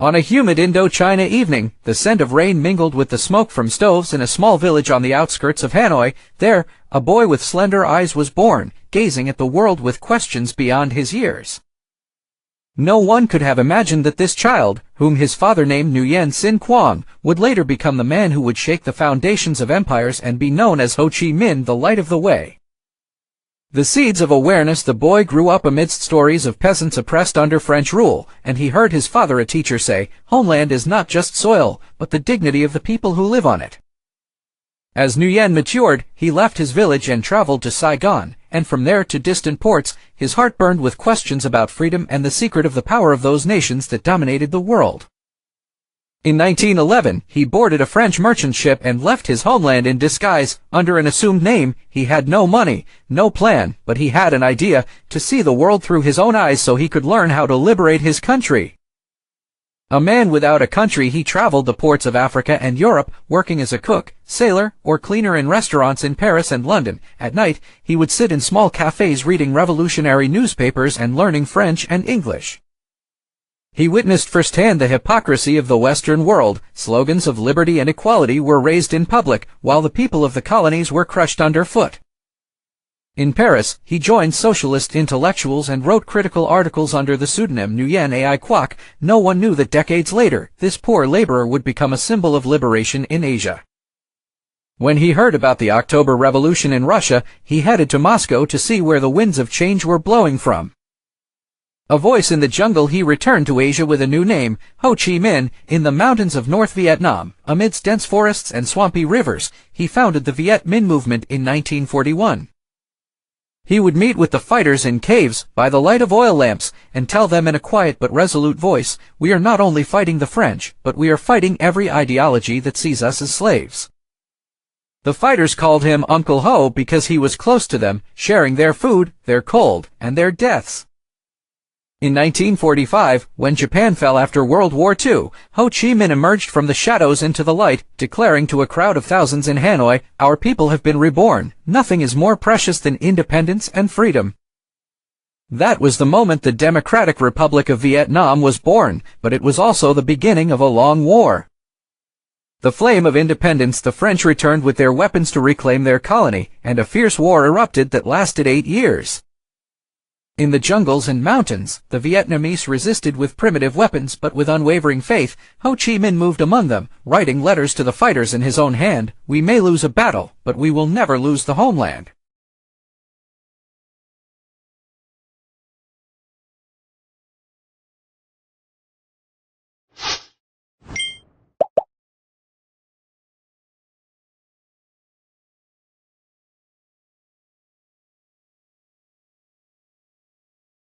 On a humid Indochina evening, the scent of rain mingled with the smoke from stoves in a small village on the outskirts of Hanoi. There, a boy with slender eyes was born, gazing at the world with questions beyond his years. No one could have imagined that this child, whom his father named Nguyen Sin Quang, would later become the man who would shake the foundations of empires and be known as Ho Chi Minh, the light of the way. The seeds of awareness. The boy grew up amidst stories of peasants oppressed under French rule, and he heard his father, a teacher, say, "Homeland is not just soil, but the dignity of the people who live on it." As Nguyen matured, he left his village and traveled to Saigon, and from there to distant ports. His heart burned with questions about freedom and the secret of the power of those nations that dominated the world. In 1911, he boarded a French merchant ship and left his homeland in disguise, under an assumed name. He had no money, no plan, but he had an idea: to see the world through his own eyes so he could learn how to liberate his country. A man without a country, he traveled the ports of Africa and Europe, working as a cook, sailor, or cleaner in restaurants in Paris and London. At night, he would sit in small cafes reading revolutionary newspapers and learning French and English. He witnessed firsthand the hypocrisy of the Western world. Slogans of liberty and equality were raised in public, while the people of the colonies were crushed underfoot. In Paris, he joined socialist intellectuals and wrote critical articles under the pseudonym Nguyen Ai Quoc. No one knew that decades later, this poor laborer would become a symbol of liberation in Asia. When he heard about the October Revolution in Russia, he headed to Moscow to see where the winds of change were blowing from. A voice in the jungle, he returned to Asia with a new name, Ho Chi Minh. In the mountains of North Vietnam, amidst dense forests and swampy rivers, he founded the Viet Minh movement in 1941. He would meet with the fighters in caves, by the light of oil lamps, and tell them in a quiet but resolute voice, "We are not only fighting the French, but we are fighting every ideology that sees us as slaves." The fighters called him Uncle Ho because he was close to them, sharing their food, their cold, and their deaths. In 1945, when Japan fell after World War II, Ho Chi Minh emerged from the shadows into the light, declaring to a crowd of thousands in Hanoi, "Our people have been reborn. Nothing is more precious than independence and freedom." That was the moment the Democratic Republic of Vietnam was born, but it was also the beginning of a long war. The flame of independence. The French returned with their weapons to reclaim their colony, and a fierce war erupted that lasted 8 years. In the jungles and mountains, the Vietnamese resisted with primitive weapons, but with unwavering faith, Ho Chi Minh moved among them, writing letters to the fighters in his own hand. "We may lose a battle, but we will never lose the homeland."